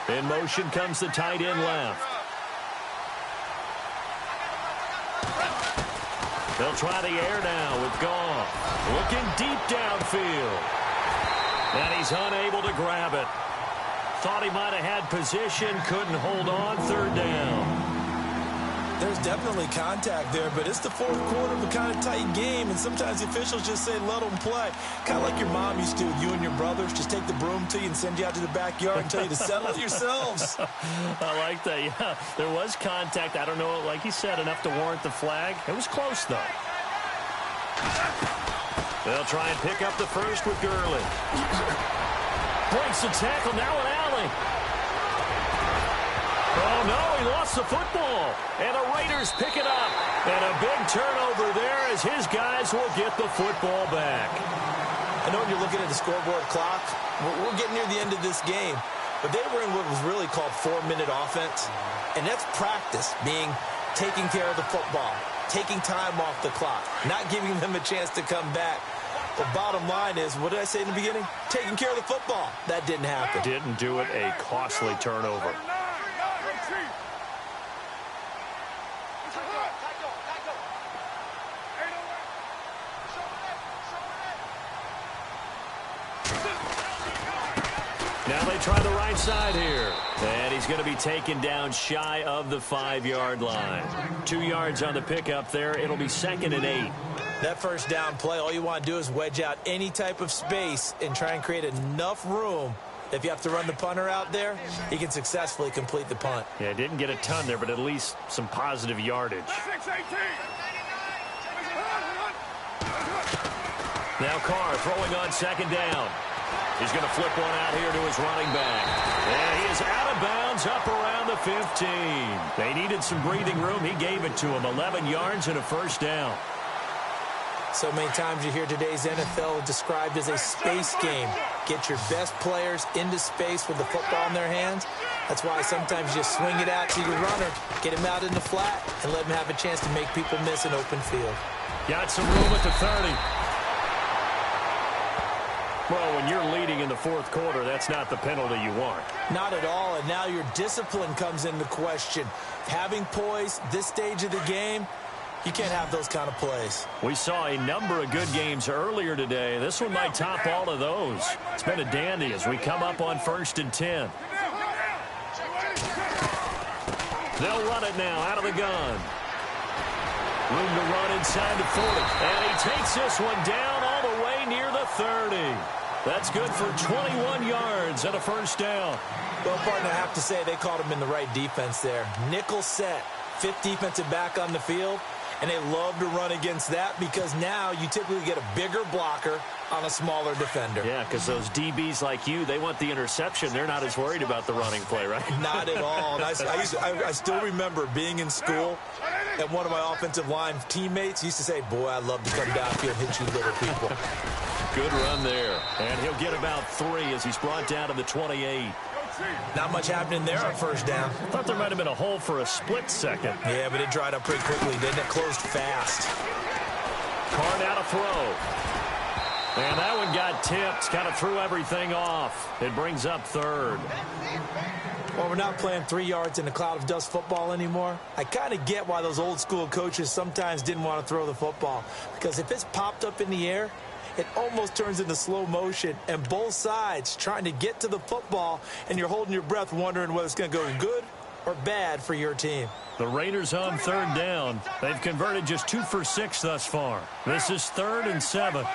In motion comes the tight end left. They'll try the air now with Goff. Looking deep downfield. And he's unable to grab it. Thought he might have had position, couldn't hold on, third down. There's definitely contact there, but it's the fourth quarter of a kind of tight game, and sometimes the officials just say, let them play. Kind of like your mom used to with you and your brothers. Just take the broom to you and send you out to the backyard and tell you to settle it yourselves. I like that, yeah. There was contact. I don't know, like you said, enough to warrant the flag. It was close, though. They'll try and pick up the first with Gurley. Breaks the tackle, now an alley. Oh, no, he lost the football. And the Raiders pick it up. And a big turnover there as his guys will get the football back. I know when you're looking at the scoreboard clock, we're getting near the end of this game. But they were in what was really called 4-minute offense. And that's practice, being taking care of the football, taking time off the clock, not giving them a chance to come back. The bottom line is, what did I say in the beginning? Taking care of the football. That didn't happen. Didn't do it, a costly turnover. Now they try the right side here. And he's going to be taken down shy of the 5-yard line. 2 yards on the pickup there. It'll be 2nd and 8. That first down play, all you want to do is wedge out any type of space and try and create enough room. If you have to run the punter out there, he can successfully complete the punt. Yeah, didn't get a ton there, but at least some positive yardage. Now Carr throwing on second down. He's going to flip one out here to his running back. And he is out of bounds up around the 15. They needed some breathing room. He gave it to him. 11 yards and a first down. So many times you hear today's NFL described as a space game. Get your best players into space with the football in their hands. That's why sometimes you just swing it out to your runner, get him out in the flat, and let him have a chance to make people miss an open field. Got some room at the 30. Well, when you're leading in the fourth quarter, that's not the penalty you want. Not at all, and now your discipline comes into question. Having poise this stage of the game, you can't have those kind of plays. We saw a number of good games earlier today. This one might top all of those. It's been a dandy as we come up on 1st and 10. They'll run it now out of the gun. Room to run inside the 40. And he takes this one down all the way near the 30. That's good for 21 yards and a first down. Well, partner, I have to say they caught him in the right defense there. Nickel set, 5th defensive back on the field. And they love to run against that because now you typically get a bigger blocker on a smaller defender. Yeah, because those DBs like you, they want the interception. They're not as worried about the running play, right? Not at all. And I still remember being in school, and one of my offensive line teammates used to say, boy, I'd love to come downfield and hit you little people. Good run there. And he'll get about 3 as he's brought down to the 28. Not much happening there on first down. Thought there might have been a hole for a split second. Yeah, but it dried up pretty quickly, didn't it? Closed fast. Carr now to throw. And that one got tipped. Kind of threw everything off. It brings up 3rd. Well, we're not playing 3 yards in a cloud of dust football anymore. I kind of get why those old school coaches sometimes didn't want to throw the football. Because if it's popped up in the air, it almost turns into slow motion. And both sides trying to get to the football, and you're holding your breath wondering whether it's going to go good or bad for your team. The Raiders on 3rd down. They've converted just 2 for 6 thus far. This is 3rd and 7.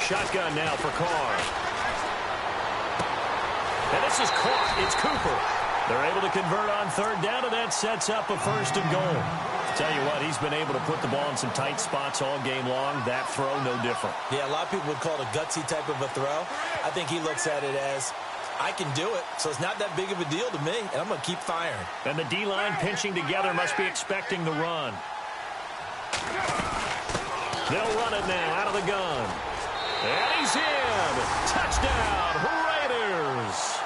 Shotgun now for Carr. And this is caught. It's Cooper. They're able to convert on 3rd down, and that sets up a 1st and goal. Tell you what, he's been able to put the ball in some tight spots all game long. That throw, no different. Yeah, a lot of people would call it a gutsy type of a throw. I think he looks at it as, I can do it, so it's not that big of a deal to me, and I'm going to keep firing. And the D-line pinching together must be expecting the run. They'll run it now out of the gun. And he's in. Touchdown, Raiders.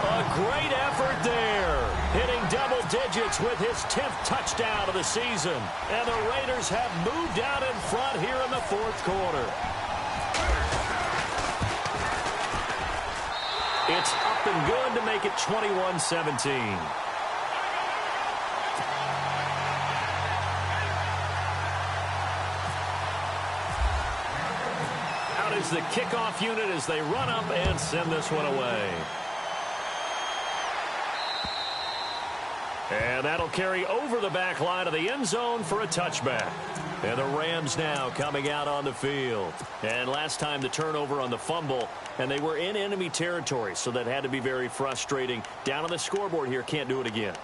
A great effort there. Hitting double digits with his 10th touchdown of the season. And the Raiders have moved out in front here in the 4th quarter. It's up and good to make it 21-17. Is the kickoff unit as they run up and send this one away. And that'll carry over the back line of the end zone for a touchback. And the Rams now coming out on the field. And last time the turnover on the fumble, and they were in enemy territory, so that had to be very frustrating. Down on the scoreboard here, can't do it again.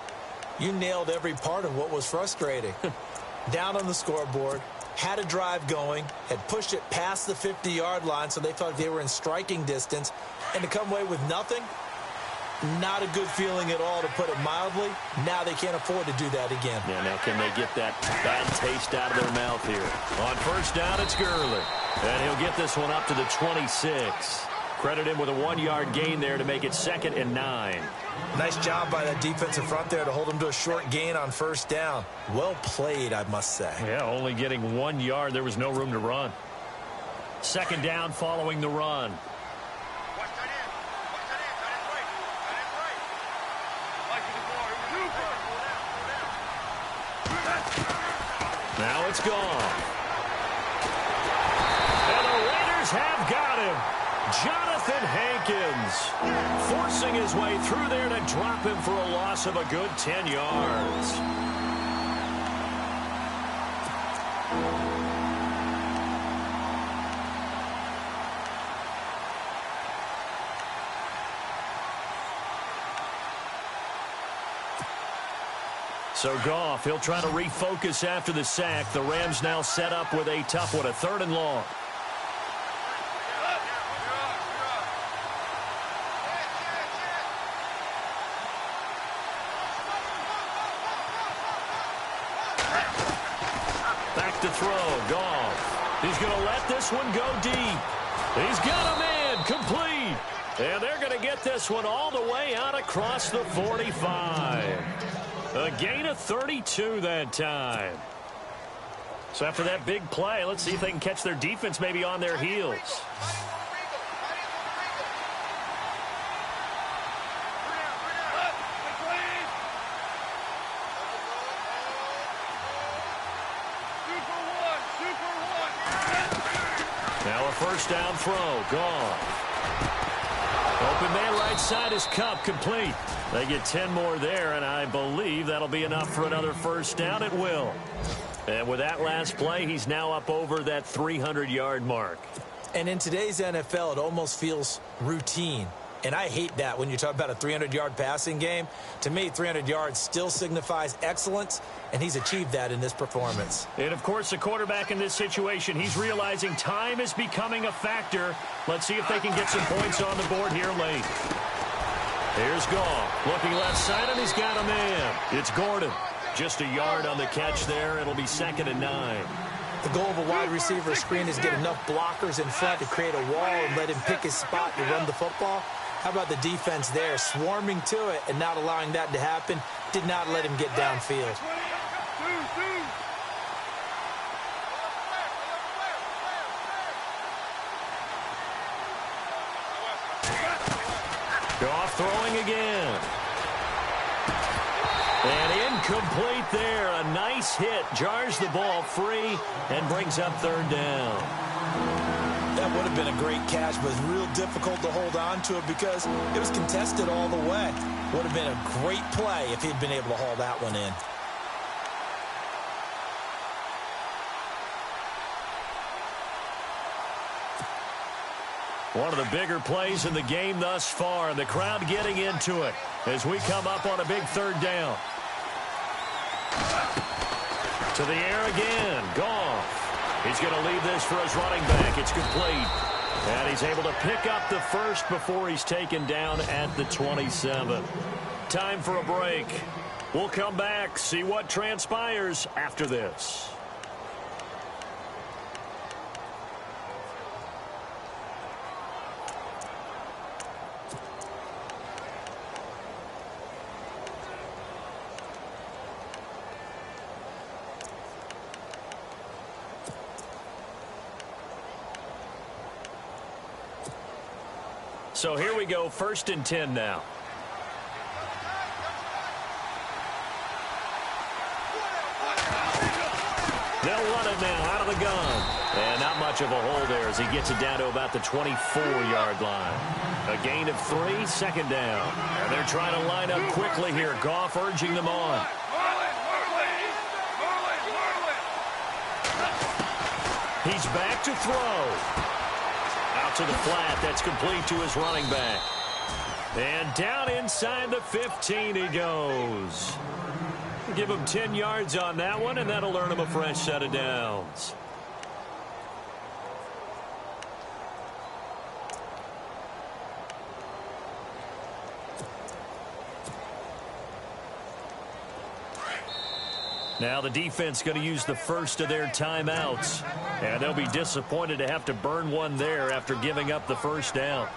You nailed every part of what was frustrating. Down on the scoreboard, had a drive going, had pushed it past the 50-yard line, so they thought they were in striking distance, and to come away with nothing, not a good feeling at all, to put it mildly. Now they can't afford to do that again. Yeah, now can they get that bad taste out of their mouth here? On 1st down, it's Gurley. And he'll get this one up to the 26. Credit him with a 1-yard gain there to make it 2nd and 9. Nice job by that defensive front there to hold him to a short gain on 1st down. Well played, I must say. Yeah, only getting 1 yard. There was no room to run. 2nd down following the run. Now it's gone. And the Raiders have got him. Jonathan Hankins forcing his way through there to drop him for a loss of a good 10 yards. So Goff, he'll try to refocus after the sack. The Rams now set up with a tough one, a 3rd and long. Back to throw, Goff. He's going to let this one go deep. He's got a man, complete. And they're going to get this one all the way out across the 45. A gain of 32 that time. So after that big play, let's see if they can catch their defense maybe on their heels. Now a 1st down throw, gone. Open man right side is Cup, complete. They get 10 more there, and I believe that'll be enough for another 1st down. It will. And with that last play, he's now up over that 300-yard mark. And in today's NFL, it almost feels routine. And I hate that when you talk about a 300-yard passing game. To me, 300 yards still signifies excellence, and he's achieved that in this performance. And, of course, the quarterback in this situation, he's realizing time is becoming a factor. Let's see if they can get some points on the board here late. Here's Goff. Looking left side, and he's got a man. It's Gordon. Just a yard on the catch there. It'll be 2nd and 9. The goal of a wide receiver screen is get enough blockers in front to create a wall and let him pick his spot to run the football. How about the defense there, swarming to it and not allowing that to happen? Did not let him get downfield. Goff throwing again. And incomplete there. A nice hit. Jars the ball free and brings up 3rd down. That would have been a great catch, but it's real difficult to hold on to it because it was contested all the way. Would have been a great play if he'd been able to haul that one in. One of the bigger plays in the game thus far, and the crowd getting into it as we come up on a big 3rd down. To the air again. Goff. He's going to leave this for his running back. It's complete. And he's able to pick up the first before he's taken down at the 27. Time for a break. We'll come back, see what transpires after this. So here we go, 1st and 10 now. They'll run it now out of the gun. And not much of a hole there as he gets it down to about the 24-yard line. A gain of 3, 2nd down. And they're trying to line up quickly here. Goff urging them on. He's back to throw. Out to the flat. That's complete to his running back. And down inside the 15 he goes. Give him 10 yards on that one, and that'll earn him a fresh set of downs. Now the defense going to use the first of their timeouts. And they'll be disappointed to have to burn one there after giving up the 1st down.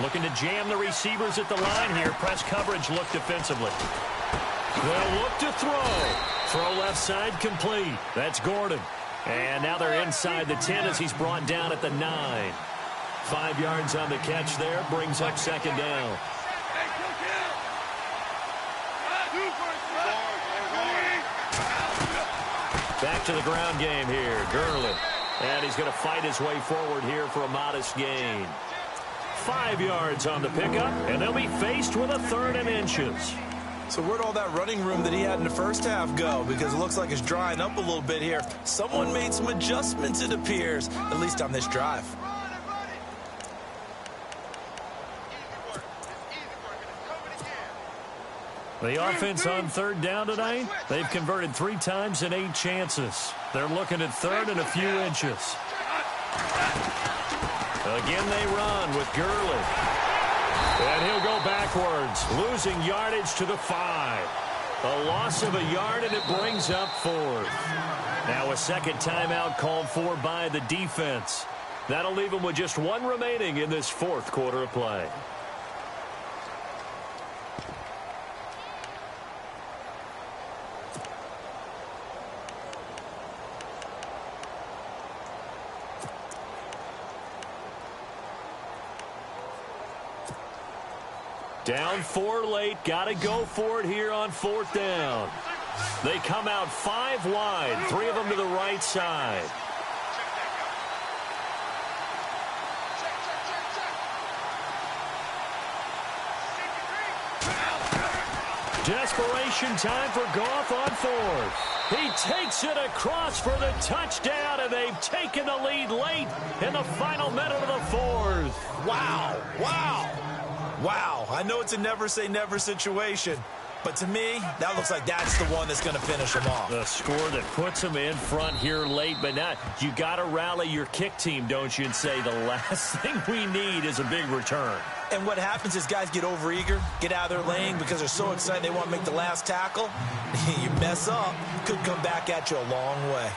Looking to jam the receivers at the line here. Press coverage look defensively. They'll look to throw. Throw left side complete. That's Gordon. And now they're inside the 10 as he's brought down at the 9. 5 yards on the catch there. Brings up 2nd down. Back to the ground game here. Gurley. And he's going to fight his way forward here for a modest gain. 5 yards on the pickup, and they'll be faced with a 3rd and inches. So where'd all that running room that he had in the first half go? Because it looks like it's drying up a little bit here. Someone made some adjustments, it appears, at least on this drive. The offense on 3rd down tonight, they've converted 3 times in 8 chances. They're looking at 3rd and a few inches. Again they run with Gurley. And he'll go backwards, losing yardage to the 5. A loss of a yard, and it brings up 4th. Now a 2nd timeout called for by the defense. That'll leave them with just 1 remaining in this 4th quarter of play. Down 4 late. Got to go for it here on 4th down. They come out 5 wide. 3 of them to the right side. Desperation time for Goff on 4th. He takes it across for the touchdown, and they've taken the lead late in the final minute of the 4th. Wow. Wow. Wow. I know it's a never say never situation, But to me, that looks like that's the one that's going to finish them off. The score that puts them in front here late, but now you got to rally your kick team, don't you, and say the last thing we need is a big return. And what happens is guys get overeager, get out of their lane because they're so excited they want to make the last tackle. You mess up, could come back at you a long way.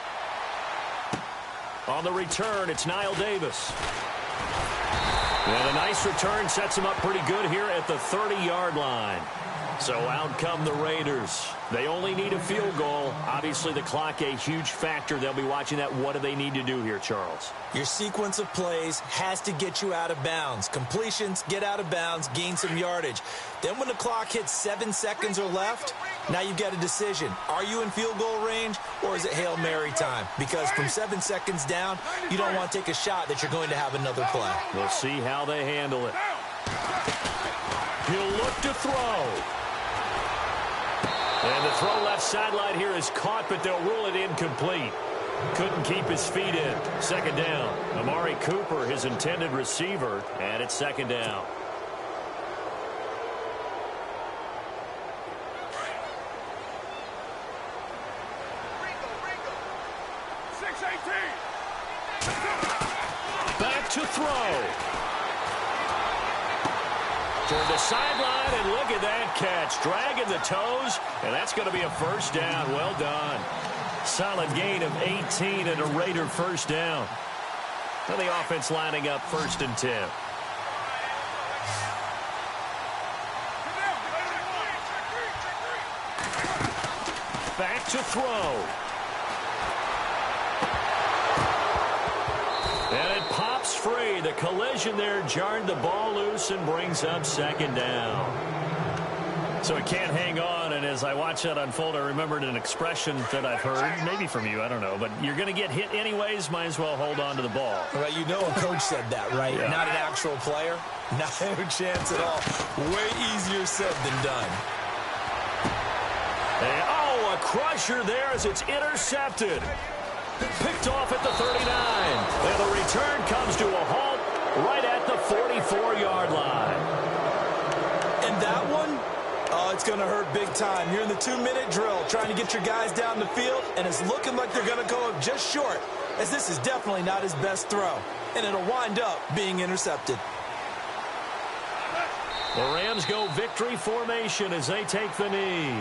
On the return, it's Niall Davis. And a nice return sets him up pretty good here at the 30-yard line. So out come the Raiders. They only need a field goal. Obviously, the clock a huge factor. They'll be watching that. What do they need to do here, Charles? Your sequence of plays has to get you out of bounds. Completions, get out of bounds, gain some yardage. Then when the clock hits 7 seconds or left, now you've got a decision. Are you in field goal range or is it Hail Mary time? Because from 7 seconds down, you don't want to take a shot that you're going to have another play. We'll see how they handle it. He'll look to throw. And the throw left sideline here is caught, but they'll rule it incomplete. Couldn't keep his feet in. Second down. Amari Cooper, his intended receiver, and it's second down. Back to throw. Toward the sideline, and look at that catch. Dragging the toes, and that's going to be a first down. Well done. Solid gain of 18 and a Raider first down. And the offense lining up 1st and 10. Back to throw. And it pops free. The collision there jarred the ball loose and brings up second down. So it can't hang on, and as I watch that unfold, I remembered an expression that I've heard, maybe from you, I don't know, but you're going to get hit anyways, might as well hold on to the ball. Well, you know a coach said that, right? Yeah. Not an actual player. Not a chance at all. Way easier said than done. And, oh, a crusher there as it's intercepted. Picked off at the 39. And the return comes to a halt right at the 44-yard line. And that one, oh, it's going to hurt big time. You're in the 2-minute drill trying to get your guys down the field, and it's looking like they're going to go up just short, as this is definitely not his best throw. And it'll wind up being intercepted. The Rams go victory formation as they take the knee.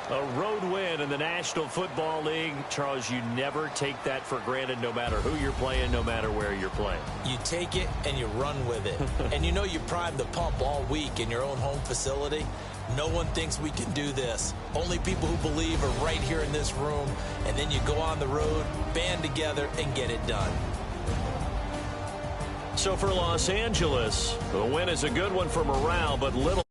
A road win in the National Football League. Charles, you never take that for granted, no matter who you're playing, no matter where you're playing. You take it and you run with it. And you know you primed the pump all week in your own home facility. No one thinks we can do this. Only people who believe are right here in this room. And then you go on the road, band together, and get it done. So for Los Angeles, the win is a good one for morale, but little